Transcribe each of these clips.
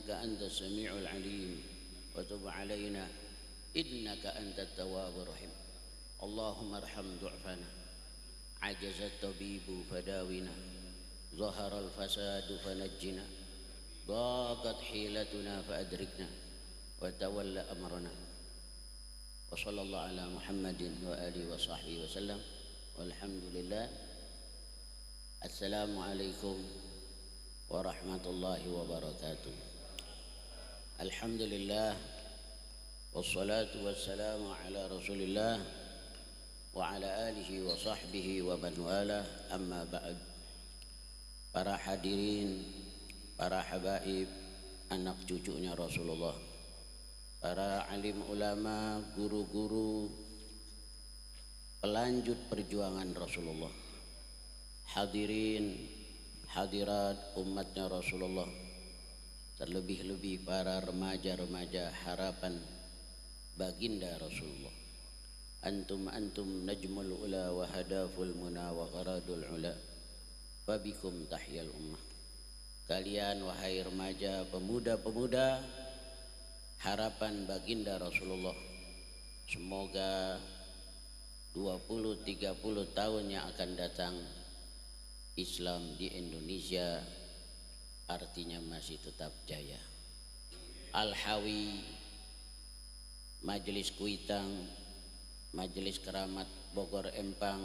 إنك أنت السميع العليم وتب علينا إنك أنت التواب الرحيم. اللهم ارحم ضعفنا، عجز الطبيب فداونا، ظهر الفساد فنجنا، ضاقت حيلتنا فأدركنا، وتول أمرنا. وصلى الله على محمد وآله وصحبه وسلم، والحمد لله. Assalamualaikum warahmatullahi wabarakatuh. Alhamdulillah, wassalatu wassalamu ala rasulillah wa ala alihi wa sahbihi wa man wala, amma ba'd. Para hadirin, para habaib, anak cucunya Rasulullah, para alim ulama, guru-guru, pelanjut perjuangan Rasulullah, hadirin, hadirat umatnya Rasulullah, terlebih-lebih para remaja-remaja harapan baginda Rasulullah. Antum najmul ula wa hadaful muna wa gharadul ula, fabikum tahyal ummah. Kalian wahai remaja, pemuda-pemuda, harapan baginda Rasulullah, semoga 20-30 tahun yang akan datang Islam di Indonesia artinya masih tetap jaya. Al-Hawi, Majelis Kuitang, Majelis Keramat Bogor Empang,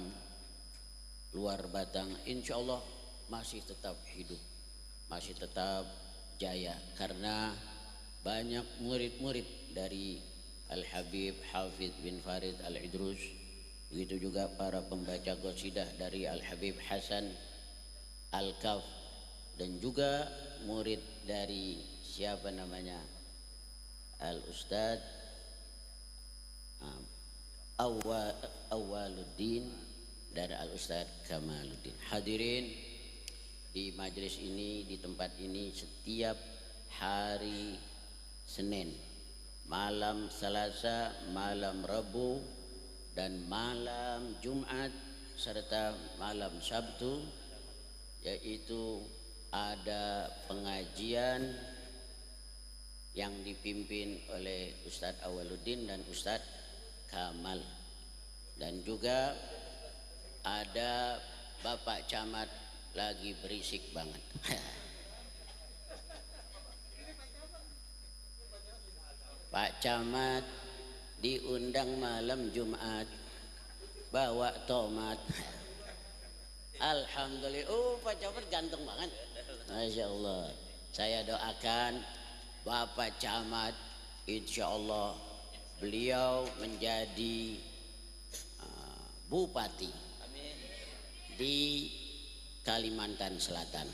Luar Batang, insya Allah masih tetap hidup, masih tetap jaya, karena banyak murid-murid dari Al-Habib Hafidh bin Farid Al-Idrus, begitu juga para pembaca qasidah dari Al-Habib Hasan Al-Kaf, dan juga murid dari siapa namanya, Al-Ustadz Awaluddin dan Al-Ustadz Kamaluddin. Hadirin di majelis ini, di tempat ini, setiap hari Senin, malam Selasa, malam Rabu, dan malam Jumat, serta malam Sabtu, yaitu ada pengajian yang dipimpin oleh Ustadz Awaluddin dan Ustadz Kamal, dan juga ada Bapak Camat lagi berisik banget. Pak Camat diundang malam Jumat bawa tomat. Alhamdulillah, Pak Camat ganteng banget, Masya Allah. Saya doakan Bapak Camat, insya Allah beliau menjadi bupati di Kalimantan Selatan,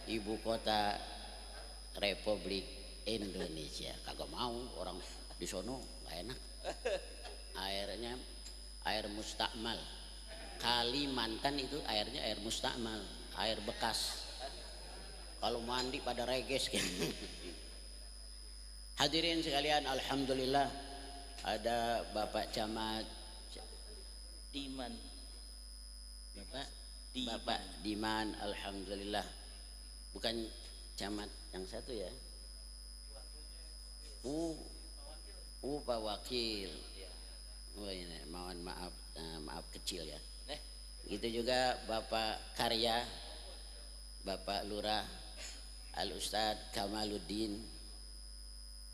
ibu kota Republik Indonesia. Kagak mau, orang di sono nggak enak, airnya air mustakmal. Kalimantan itu airnya air mustakmal, air bekas. Kalau mandi pada reges kan. Hadirin sekalian, alhamdulillah ada Bapak Camat Diman, Bapak Diman, alhamdulillah. Bukan camat yang satu ya, Pak Wakil. Oh ini, mohon maaf, maaf kecil ya. Gitu juga Bapak Karya, Bapak Lurah, Al-Ustadz Kamaluddin,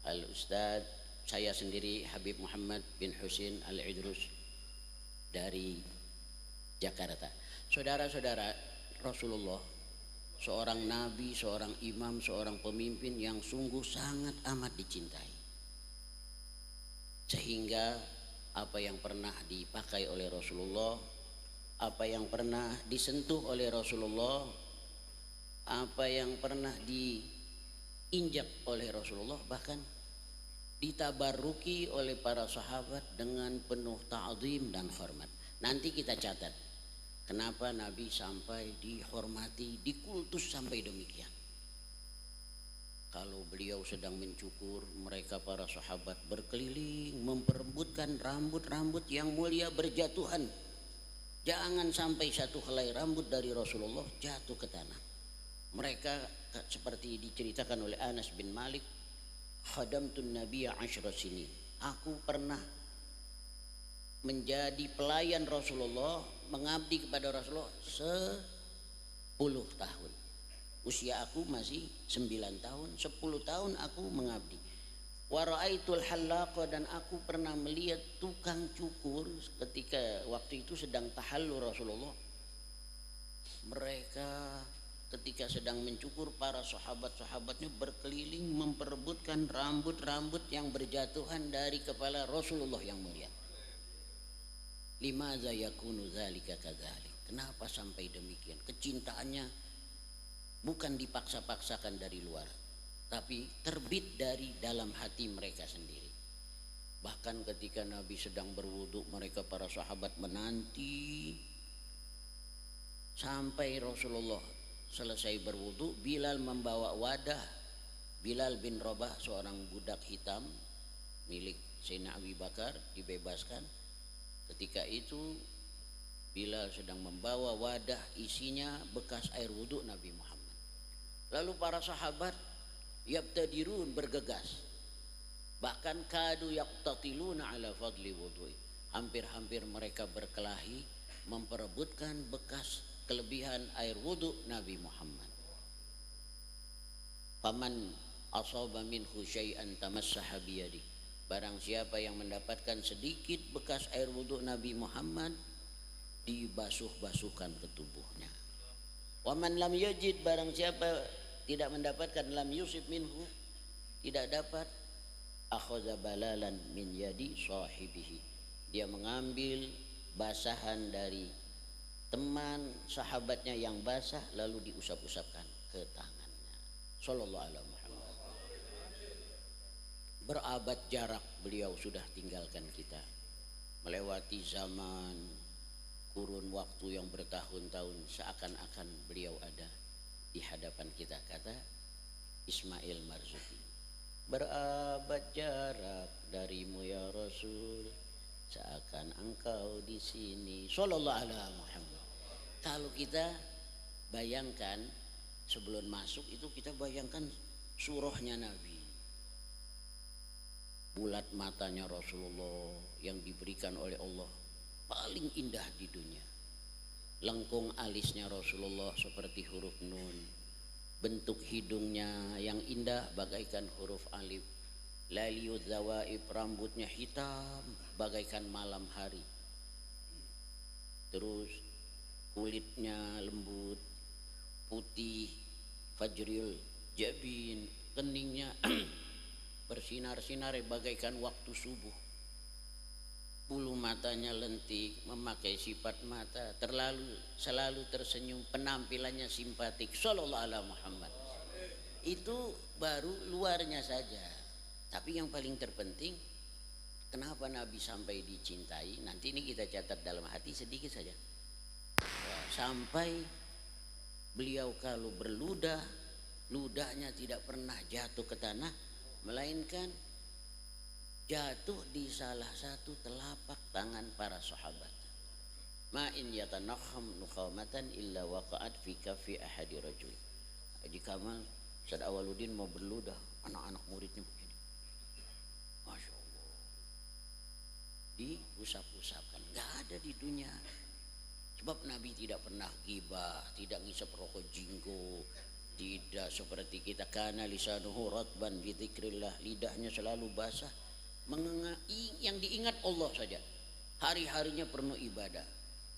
Al-Ustadz saya sendiri Habib Muhammad bin Husin Al-Idrus dari Jakarta. Saudara-saudara, Rasulullah seorang nabi, seorang imam, seorang pemimpin yang sungguh sangat amat dicintai, sehingga apa yang pernah dipakai oleh Rasulullah, apa yang pernah disentuh oleh Rasulullah, apa yang pernah diinjak oleh Rasulullah, bahkan ditabaruki oleh para sahabat dengan penuh ta'zim dan hormat. Nanti kita catat kenapa Nabi sampai dihormati, dikultus sampai demikian. Kalau beliau sedang mencukur, mereka para sahabat berkeliling memperebutkan rambut-rambut yang mulia berjatuhan. Jangan sampai satu helai rambut dari Rasulullah jatuh ke tanah. Mereka seperti diceritakan oleh Anas bin Malik, khadamtun nabiyya 10 sinin. Aku pernah menjadi pelayan Rasulullah, mengabdi kepada Rasulullah 10 tahun. Usia aku masih 9 tahun, 10 tahun aku mengabdi. Wa ra'aitul hallaqa, dan aku pernah melihat tukang cukur ketika waktu itu sedang tahallul Rasulullah. Mereka ketika sedang mencukur, para sahabat-sahabatnya berkeliling memperebutkan rambut-rambut yang berjatuhan dari kepala Rasulullah yang mulia. Limadza yakunu dzalika kadzalik? Kenapa sampai demikian? Kecintaannya bukan dipaksa-paksakan dari luar, tapi terbit dari dalam hati mereka sendiri. Bahkan ketika Nabi sedang berwudu, mereka para sahabat menanti sampai Rasulullah selesai berwudu. Bilal membawa wadah. Bilal bin Rabah, seorang budak hitam milik Sayyidina Abu Bakar, dibebaskan. Ketika itu Bilal sedang membawa wadah, isinya bekas air wudu Nabi Muhammad. Lalu para sahabat yabtadirun, bergegas, bahkan kadu yaqtatiluna ala fadli wudu'i, hampir-hampir mereka berkelahi memperebutkan bekas kelebihan air wudu Nabi Muhammad. Faman asaba minhu syai'an tamassaha biyadi, barang siapa yang mendapatkan sedikit bekas air wudu Nabi Muhammad, dibasuh-basuhkan ke tubuhnya. Waman lam yajid, barang siapa tidak mendapatkan, lam yusib minhu, tidak dapat, akhadha balalan min yadi sahibihi, dia mengambil basahan dari teman sahabatnya yang basah lalu diusap-usapkan ke tangannya. Sallallahu alaihi wasallam. Berabad jarak beliau sudah tinggalkan kita, melewati zaman, kurun waktu yang bertahun-tahun, seakan-akan beliau ada di hadapan kita, kata Ismail Marzuki. Berabad jarak darimu ya Rasul, seakan engkau di sini. Sallallahu alaihi Muhammad. Kalau kita bayangkan sebelum masuk itu, kita bayangkan surahnya Nabi. Bulat matanya Rasulullah yang diberikan oleh Allah, paling indah di dunia. Lengkung alisnya Rasulullah seperti huruf nun. Bentuk hidungnya yang indah bagaikan huruf alif. Laliyud zawaib, rambutnya hitam bagaikan malam hari. Terus kulitnya lembut, putih, fajril jabin, keningnya bersinar-sinar bagaikan waktu subuh. Bulu matanya lentik, memakai sifat mata, selalu tersenyum, penampilannya simpatik. Sallallahu alaihi Muhammad. Itu baru luarnya saja. Tapi yang paling terpenting, kenapa Nabi sampai dicintai? Nanti ini kita catat dalam hati sedikit saja. Sampai beliau kalau berludah, ludahnya tidak pernah jatuh ke tanah, melainkan jatuh di salah satu telapak tangan para sahabat. Ma in yatanakham nukhamatan illa waqa'at fi kaffi ahadi rajul. Haji Kamal Ustaz Awaludin mau berludah, anak-anak muridnya begini, Masya Allah, diusap-usapkan. Gak ada di dunia. Sebab Nabi tidak pernah ghibah, tidak ngisap rokok jinggo, tidak seperti kita, kana lisanuhu ratban bi dzikrillah, lidahnya selalu basah, yang diingat Allah saja. Hari-harinya penuh ibadah.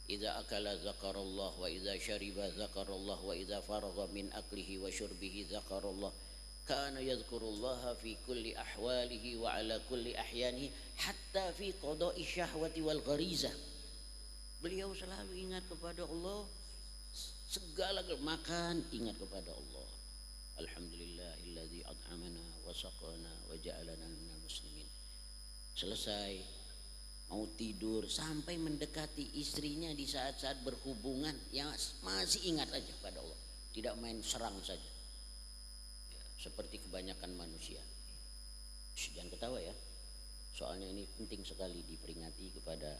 Idza akala zakarallah, wa idza syariba zakarallah, wa idza faragha min aklihi wa syurbihi zakarallah. Kana yadhkurullaha fi kulli ahwalihi wa ala kulli ahyanihi hatta fi qada'i syahwati wal gharizah. Beliau selalu ingat kepada Allah, segala makan ingat kepada Allah. Alhamdulillahilladzi at'amana wa saqana wa ja'alana minal muslimin. Selesai mau tidur, sampai mendekati istrinya di saat-saat berhubungan, yang masih ingat aja pada Allah, tidak main serang saja ya, seperti kebanyakan manusia. Jangan ketawa ya, soalnya ini penting sekali diperingati kepada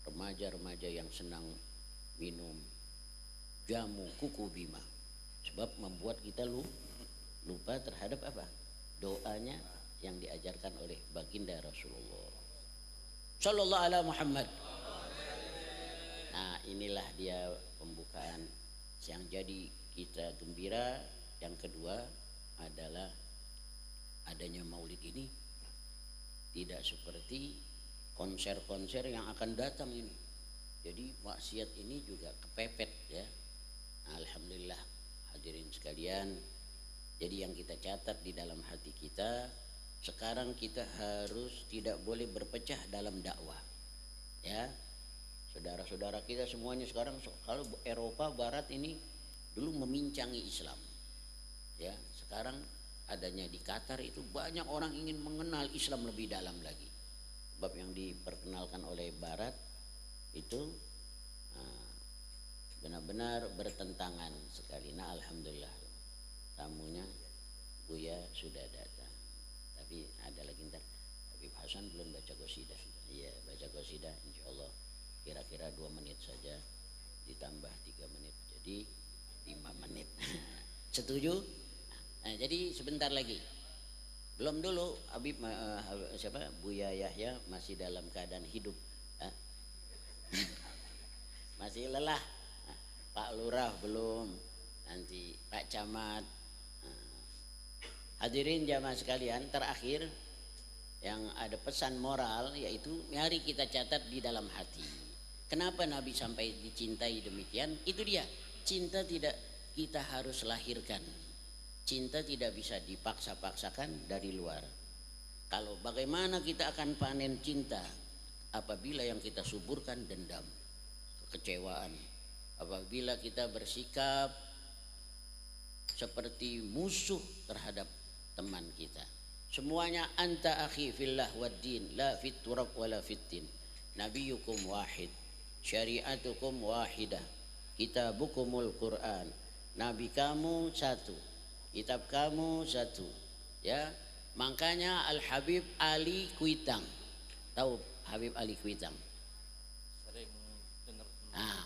remaja-remaja yang senang minum jamu kuku bima. sebab membuat kita lupa terhadap apa? Doanya yang diajarkan oleh baginda Rasulullah Sallallahu Alaihi Muhammad. Nah inilah dia pembukaan yang jadi kita gembira. Yang kedua adalah adanya maulid ini tidak seperti konser-konser yang akan datang ini. Jadi maksiat ini juga kepepet ya. Alhamdulillah hadirin sekalian. Jadi yang kita catat di dalam hati kita, sekarang kita harus tidak boleh berpecah dalam dakwah. Ya. Saudara-saudara kita semuanya sekarang kalau Eropa Barat ini dulu memincangi Islam. Ya, sekarang adanya di Qatar itu banyak orang ingin mengenal Islam lebih dalam lagi. Sebab yang diperkenalkan oleh Barat itu benar-benar bertentangan sekali. Nah alhamdulillah tamunya Buya sudah datang. Tapi ada lagi ntar Habib Hasan belum baca qasidah. Iya baca qasidah insyaallah kira-kira 2 menit saja ditambah 3 menit jadi 5 menit. Setuju? Nah, jadi sebentar lagi. Belum dulu Habib siapa Buya Yahya masih dalam keadaan hidup. Masih lelah. Pak Lurah belum, nanti Pak Camat. Hadirin jamaah sekalian, terakhir yang ada pesan moral yaitu mari kita catat di dalam hati. Kenapa Nabi sampai dicintai demikian? Itu dia, cinta tidak kita harus lahirkan. Cinta tidak bisa dipaksa-paksakan dari luar. Kalau bagaimana kita akan panen cinta apabila yang kita suburkan dendam, kekecewaan, apabila kita bersikap seperti musuh terhadap teman kita. Semuanya anta akhi fillah wad din la fit turab wala fitin. Nabiyukum wahid, syariatukum wahidah, kitabukumul Quran. Nabi kamu satu, kitab kamu satu. Ya, makanya Al Habib Ali Kuitang. Tahu Habib Ali Kuitang? Sering dengar. Nah,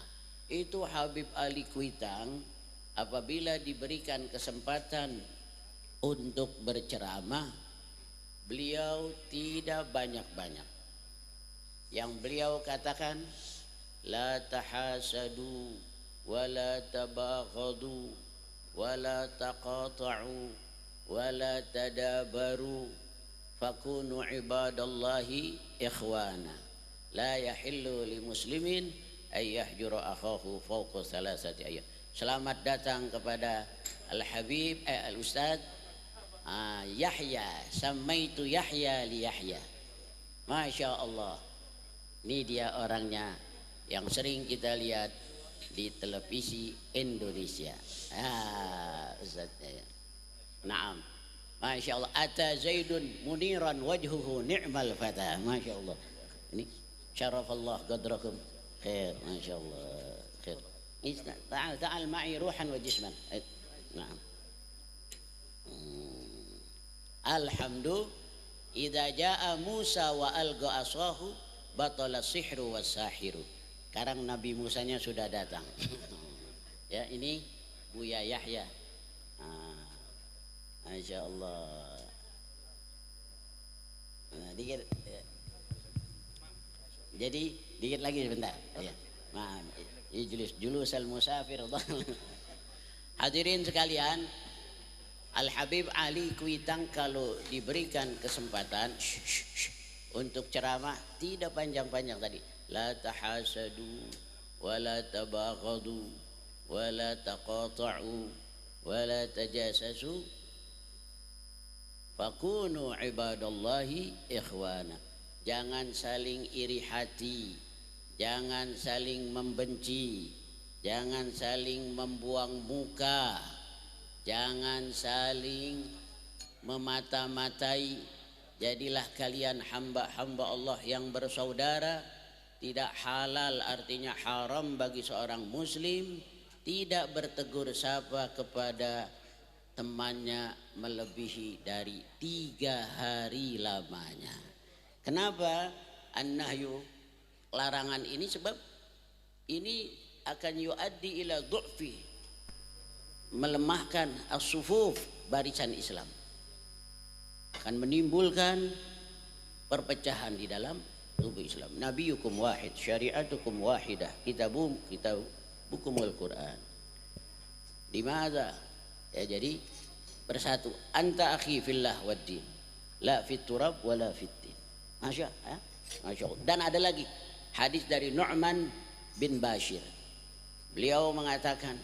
itu Habib Ali Kuitang apabila diberikan kesempatan untuk berceramah, beliau tidak banyak-banyak. Yang beliau katakan, la tahasadu wa la tabaghadu wa la taqata'u wa la tadabaru fakunu ibadallahi ikhwana la yahillu li muslimin ay yahjura akhahu fawqa thalathati ayyam. Selamat datang kepada Al-Habib Al-Ustaz Yahya, samaitu Yahya li Yahya. Masya Allah, ini dia orangnya yang sering kita lihat di televisi Indonesia. Ustaz Naam, Masya Allah. Ata Zaidun muniran wajhuhu ni'mal fata. Masya Allah. Ini syarafallah qadrakum khair. Masya Allah khair. Ta'al ma'i ruhan wa jisman. Naam. Alhamdulillah, idza jaa Musa wa alqa asahu batala sihru was sahiru. Sekarang Nabi Musanya sudah datang. Ya, ini Buya Yahya. Masya Allah. Nah, dikit. Jadi dikit lagi sebentar. Ya. Nah, julus al-musafir. Hadirin sekalian, Al-Habib Ali Kuitang kalau diberikan kesempatan untuk ceramah tidak panjang-panjang tadi. La tahasadu wa la tabaghadu wa la taqata'u wa la tajasasu fakunu ibadallahi ikhwana. Jangan saling iri hati, jangan saling membenci, jangan saling membuang muka, jangan saling memata-matai. Jadilah kalian hamba-hamba Allah yang bersaudara. Tidak halal artinya haram bagi seorang muslim tidak bertegur sapa kepada temannya melebihi dari 3 hari lamanya. Kenapa an-nahyu, larangan ini? Sebab ini akan yuaddi ila du'fi melemahkan as-sufuf, barisan Islam, akan menimbulkan perpecahan di dalam tubuh Islam. Nabiyukum wahid, syariatukum wahidah, kitabukumul Quran. Dimana? Ya, jadi bersatu. Anta akhi fillah wad din, la fit turab wala fit din. Masya Allah. Dan ada lagi hadis dari Nu'man bin Bashir. Beliau mengatakan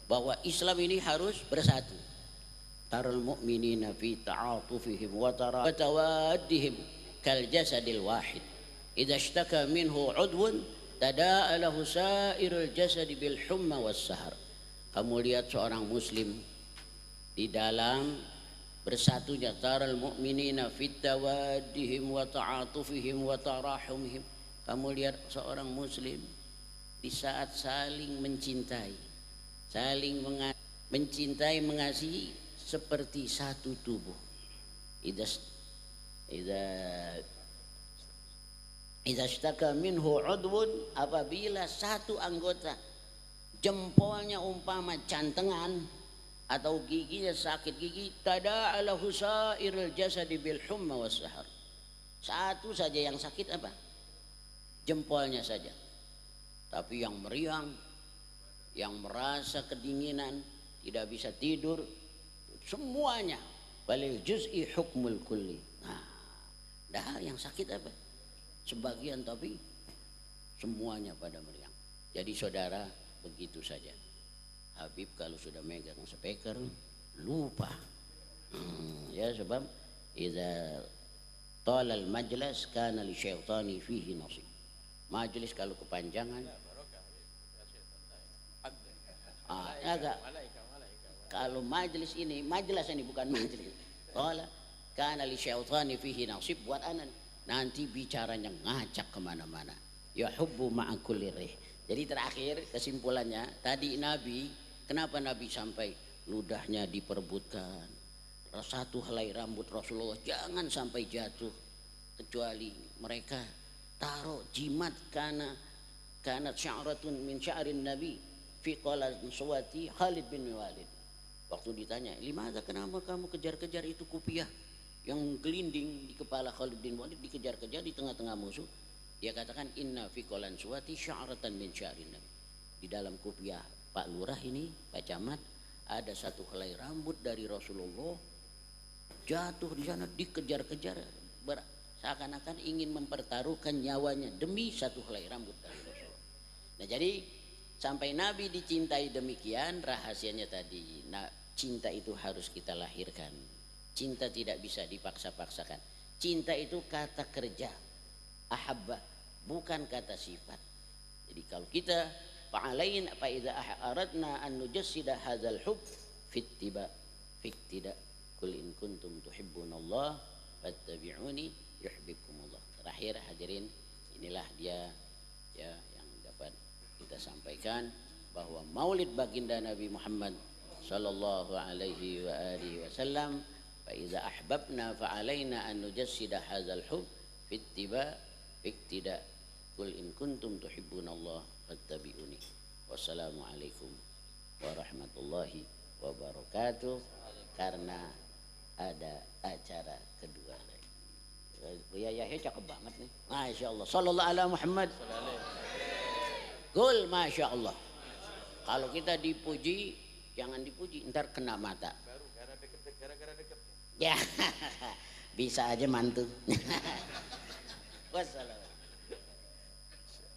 bahwa Islam ini harus bersatu. Taral mu'minina fi ta'atufihim wa tawaddihim kal jasadil wahid. Idza ishtaka minhu 'udwun tada'a lahu sa'irul jasadi bil humma was sahar. Kamu lihat seorang muslim di dalam bersatunya, taral mu'minina fit tawaddihim wa ta'atufihim wa tarahumihim. Kamu lihat seorang muslim di saat saling mencintai, mencintai, mengasihi seperti satu tubuh. Idza ishtaka minhu 'udwun, apabila satu anggota jempolnya umpama jantengan atau giginya sakit gigi, tada'a lahu sa'irul jasadi bil humma was sahar. Satu saja yang sakit apa? Jempolnya saja. Tapi yang meriang, yang merasa kedinginan, tidak bisa tidur, semuanya balil juz'i hukmul kulli. Nah, dah yang sakit apa? Sebagian, tapi semuanya pada meriang. Jadi saudara, begitu saja. Habib kalau sudah megang speaker lupa. Ya, sebab idza talal majlis kana li syaitani fihi nasib. Majlis kalau kepanjangan agak. Kalau majlis ini bukan majlis. Qala kana li syaitani fihi nasib, buat anak nanti bicaranya ngacak kemana-mana. Ya hubbu ma'a kulli rih. Jadi terakhir kesimpulannya tadi, Nabi, kenapa Nabi sampai ludahnya diperebutkan, satu helai rambut Rasulullah jangan sampai jatuh, kecuali mereka taruh jimat kanat sya'ratun min sya'rin Nabi fi qala suwati Khalid bin Walid. Waktu ditanya, "Limadza, kenapa kamu kejar-kejar itu kupiah yang gelinding di kepala Khalid bin Walid, dikejar-kejar di tengah-tengah musuh?" Dia katakan, "Inna fi qolan suwati sya'ratan min sya'rin Nabi." Di dalam kupiah Pak Lurah ini, Pak Camat, ada satu helai rambut dari Rasulullah jatuh di sana, dikejar-kejar, seakan-akan ingin mempertaruhkan nyawanya demi satu helai rambut dari Rasulullah. Nah, jadi sampai Nabi dicintai demikian, rahasianya tadi. Nah, cinta itu harus kita lahirkan. Cinta tidak bisa dipaksa-paksakan. Cinta itu kata kerja, ahabba, bukan kata sifat. Jadi kalau kita fa'alain fa idza aradna an nujassida hadzal hub fittiba fiktida kul in kuntum tuhibbunallah fattabi'uni yuhibbukumullah. Terakhir hadirin, inilah dia ya yang dapat kita sampaikan, bahwa maulid baginda Nabi Muhammad sallallahu alaihi wa alihi wasallam, fa idza ahbabna fa alaina an nujassida hadzal hub fittiba fiktida kul in kuntum tuhibbunallah fattabi'uni. Wassalamualaikum warahmatullahi wabarakatuh. Karena ada acara kedua lagi. Buya Yahya cakep banget nih. Masya Allah. Sallallahu ala Muhammad. Gul Masya Allah. Kalau kita dipuji, jangan dipuji, ntar kena mata. Baru gara-gara deket. Ya, bisa aja mantu. Wassalam.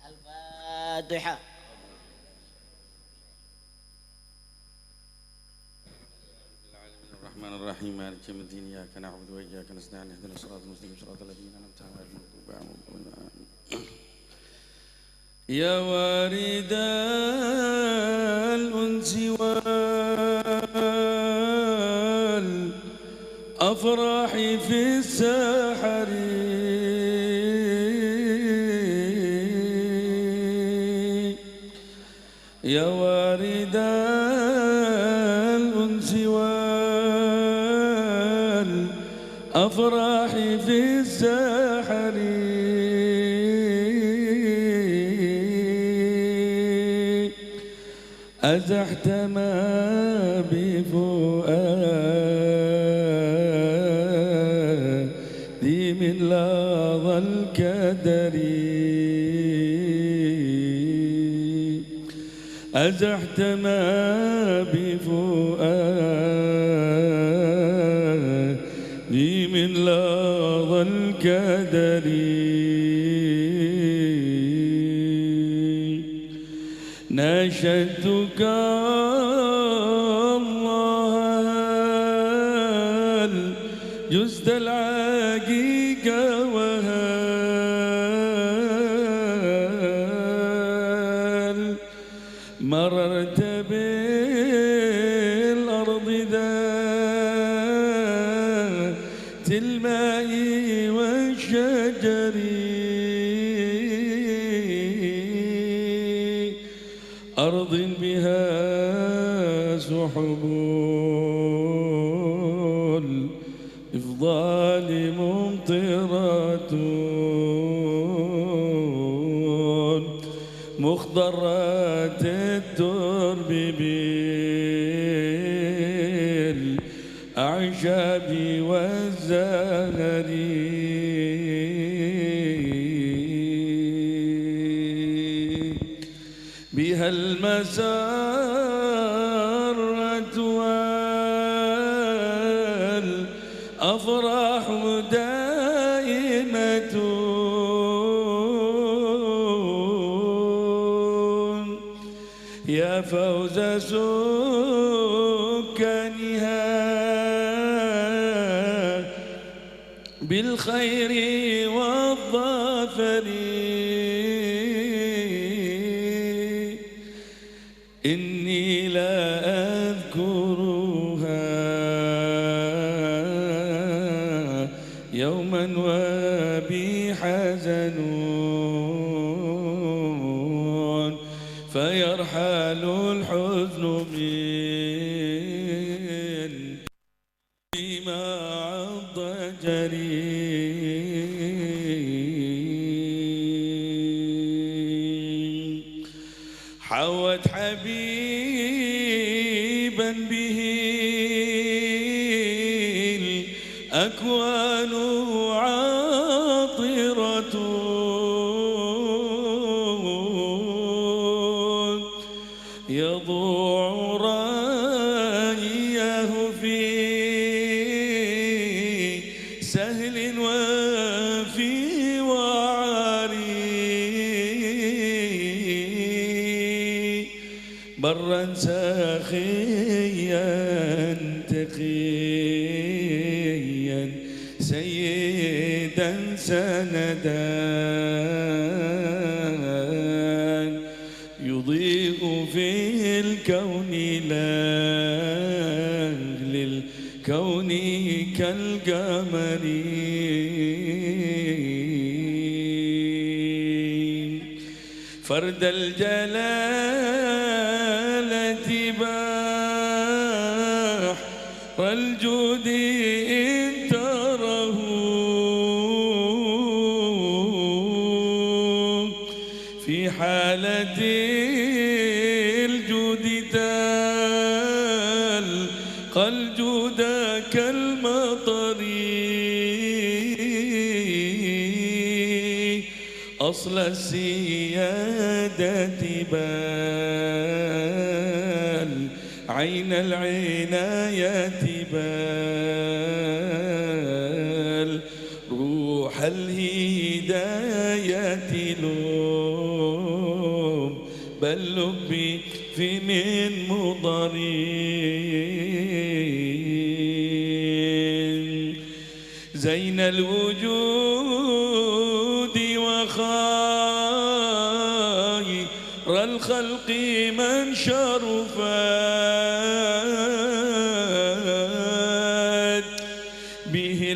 Al-Fatihah. Bismillahirrahmanirrahim. Maliki yaumiddin. Iyyaka na'budu wa iyyaka nasta'in. Ihdinas siratal mustaqim. Siratal ladzina an'amta 'alaihim ghairil maghdubi 'alaihim. Ya waridal unsi wal afrahi fi sahari ya waridal unsi wal afrahi fi sahari أزحت ما من لظى الكدر أزحت ما بفؤادي من لظى الكدر ناشدتك الله جزت العقيق وهل مررت بالأرض ذات الماء والشجر أرض بها سحب الإفضال ممطرة مخضرات الترب بالأعشاب والزهر بها المسرة والأفراح دائمة يا فوز سكانها بالخير والظفر إني لا أذكرها يوما وبي حزن فيرحل الحزن من مع الضجر حوت حبيبا به الأكوان عاطرة يضوع رأيه في سهل وفي وعري برا ساخيا تقيا سيدا سندا يضيء في الكون لأهل الكون كالقمر فرد الجلالة بحر الجود إن تره في حالة الجود تلقى الجود كالمطر أصل السيادة بال عين العناية بال روح الهداية لوم بل لبي في من مضرين زين الوجود وخير الخلق من شرفت به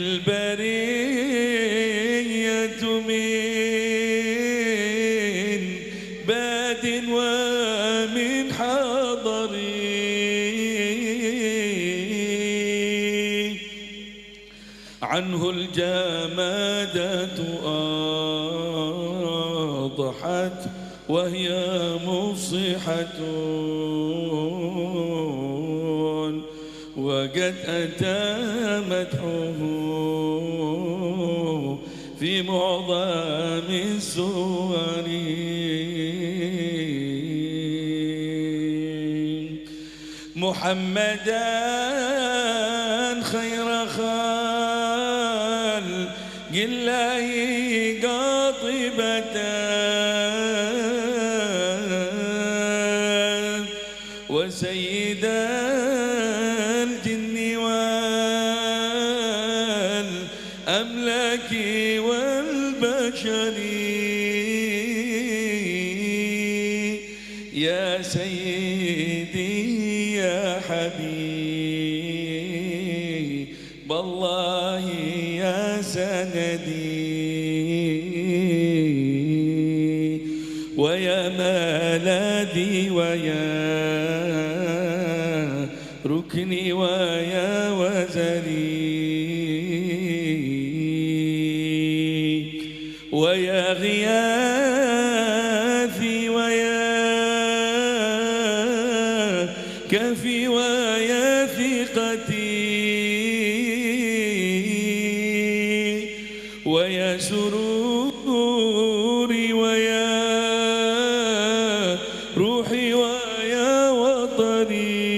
البرية من باد ومن حضر عنه الجمادات أضحت وهي مفصحة وقد أتى مدحه في معظم السور محمدا خير خلق الله قاطبة وسيد الجن والأملاك والبشر يا سيدي يا حبيب الله يا سندي ويا ملاذي ويا ركني ويا وزري ويا غياثي ويا كفي ويا ثقتي ويا سروري ويا روحي ويا وطني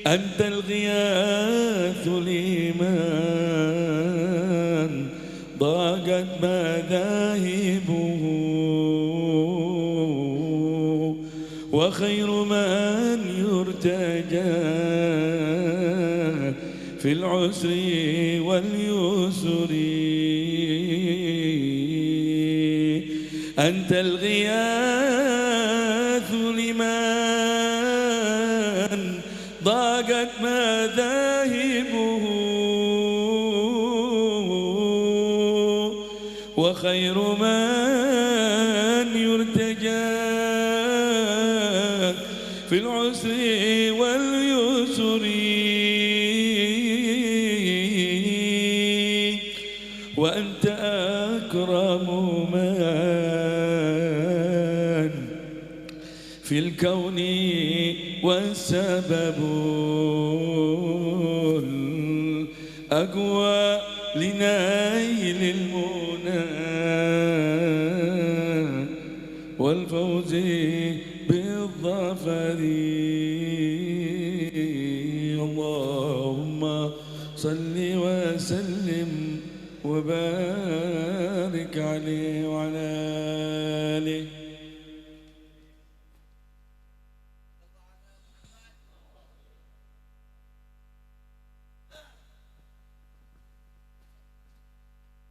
أنت الغياث لمن ضاقت مذاهبه وخير من يرتجى في العسر واليسر أنت الغياث لمن ضاقت مذاهبه وخير من يرتجى في العسر واليسر وأنت أكرم من في الكون والسبب الأقوى لنيل المنى والفوز بالظفر اللهم صل وسلم وبارك عليه وعلى آله